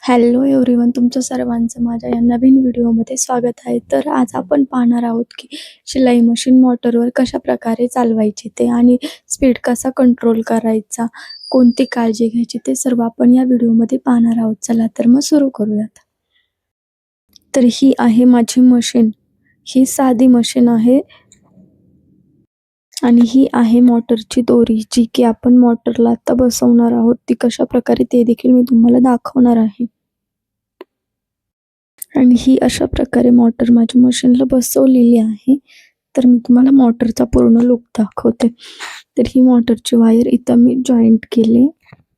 Hello everyone, तुमचं सर्वांचं माझ्या या नवीन व्हिडिओमध्ये स्वागत आहे. तर आज आपण पाहणार आहोत की शिलाई मशीन मोटरवर कशा प्रकारे चालवायची ते आणि स्पीड कसा कंट्रोल करायचा, कोणती काळजी घ्यायची ते सर्व आपण या व्हिडिओमध्ये पाहणार आहोत. चला तर मग सुरू करूयात. तर ही आहे माझी मशीन. ही साधी मशीन आहे आणि ही आहे मोटरची दोरी, जी की आपण मोटरला आता बसवणार आहोत. ती कशा प्रकारे ते देखील मी तुम्हाला दाखवणार आहे. आणि ही अशा प्रकारे मोटर माझ्या मशीनला बसवलेली आहे. तर मी तुम्हाला मोटरचा पूर्ण लुक दाखवते. तर ही मोटरची वायर इथं मी जॉईंट केले.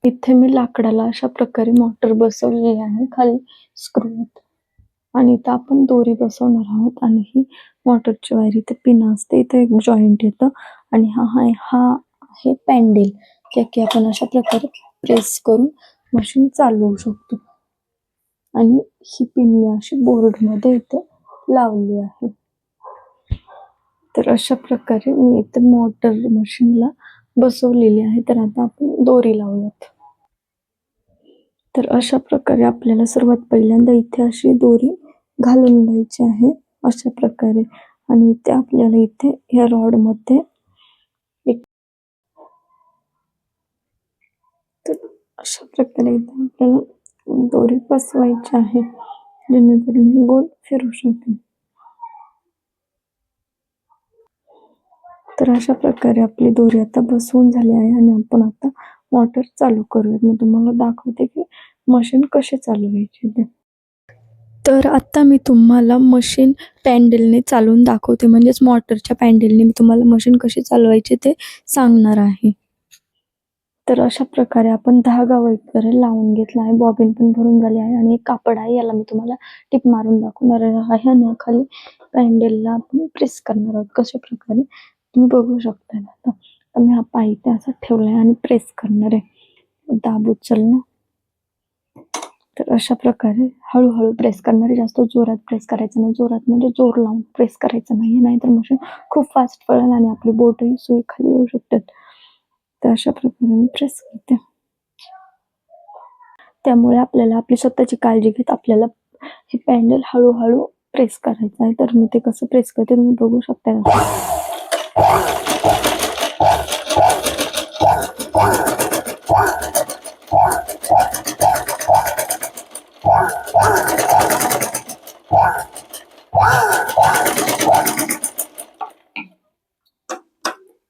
इथे मी लाकडाला अशा प्रकारे मोटर बसवलेली आहे खाली स्क्रू आणि इथं आपण दोरी बसवणार आहोत. आणि ही मोटरची वायर इथे पिन असते, इथे एक जॉईंट येतं आणि हा आहे पॅन्डल, की आपण अशा प्रकारे प्रेस करून मशीन चालवू शकतो. आणि ही पिन मी अशी बोर्ड मध्ये इथे लावली आहे. तर अशा प्रकारे मी इथे मोटर मशीनला बसवलेली आहे. तर आता आपण दोरी लावूयात. तर अशा प्रकारे आपल्याला सर्वात पहिल्यांदा इथे अशी दोरी घालून घ्यायची आहे अशा प्रकारे. आणि इथे आपल्याला इथे या रॉड मध्ये तर अशा प्रकारे इथे आपल्याला दोरी बसवायची आहे, जेणेकरून हे गोल फिरू शकेल. तर अशा प्रकारे आपली दोरी आता बसवून झाली आहे आणि आपण आता मोटर चालू करूयात. मी तुम्हाला दाखवते की मशीन कशी चालवायची ते. तर आता मी तुम्हाला मशीन पॅन्डलने चालवून दाखवते, म्हणजेच मोटरच्या पॅन्डलने मी तुम्हाला मशीन कशी चालवायची ते सांगणार आहे. तर अशा प्रकारे आपण धागा वगैरे लावून घेतला आहे, बॉबिन पण भरून झाली आहे आणि एक कापड आहे, याला मी तुम्हाला टिप मारून दाखवणार आहे. आणि खाली पॅन्डलला आपण प्रेस करणार आहोत. कशा प्रकारे तुम्ही बघू शकता. आता मी हा पाय इथे असा ठेवलाय आणि प्रेस करणार आहे. दाब उचल ना. तर अशा प्रकारे हळूहळू प्रेस करणार आहे, जास्त जोरात प्रेस करायचं नाही. जोरात म्हणजे जोर लावून प्रेस करायचं नाही, नाहीतर मशीन खूप फास्ट पळेल आणि आपली बोटही सुई खाली येऊ शकतात. तर अशा प्रकारे मी प्रेस करते. त्यामुळे आपल्याला आपली स्वतःची काळजी घेत आपल्याला हे पॅन्डल हळूहळू प्रेस करायचं आहे. तर मी ते कसं प्रेस करते तुम्ही बघू शकता.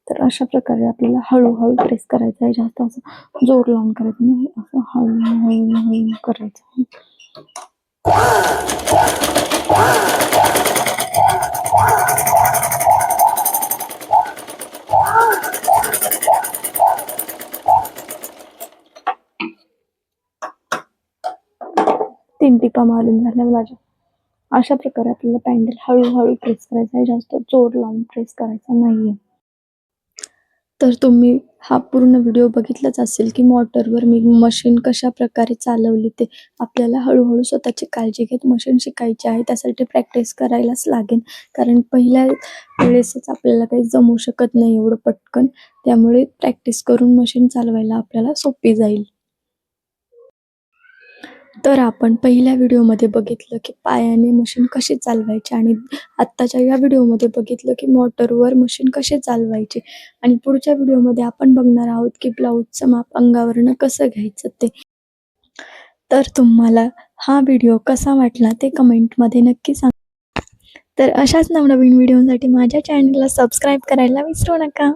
तर अशा प्रकारे आपल्याला हळूहळू प्रेस करायचं आहे, जास्त असं जोर लावून करायचं नाही, असं हळूहळू करायचं आहे. तीन टिपा मारून झाल्या माझ्या. अशा प्रकारे आपल्याला पॅन्डल हळूहळू प्रेस करायचा आहे, जास्त जोर लावून प्रेस करायचा नाहीये. तर तुम्ही हा पूर्ण व्हिडिओ बघितलाच असेल की मोटरवर मी मशीन कशा प्रकारे चालवली ते. आपल्याला हळूहळू स्वतःची काळजी घेत मशीन शिकायची आहे, त्यासाठी प्रॅक्टिस करायलाच लागेल. कारण पहिल्या वेळेसच आपल्याला काही जमू शकत नाही एवढं पटकन. त्यामुळे प्रॅक्टिस करून मशीन चालवायला आपल्याला सोपी जाईल. तर आपण पहिल्या व्हिडिओमध्ये बघितलं की पायाने मशीन कशी चालवायची आणि आत्ताच्या या व्हिडिओमध्ये बघितलं की मोटरवर मशीन कशी चालवायची. आणि पुढच्या व्हिडिओमध्ये आपण बघणार आहोत की ब्लाऊजचं माप अंगावरनं कसं घ्यायचं ते. तर तुम्हाला हा व्हिडिओ कसा वाटला ते कमेंटमध्ये नक्की सांगा. तर अशाच नवनवीन व्हिडिओसाठी माझ्या चॅनलला सबस्क्राईब करायला विसरू नका.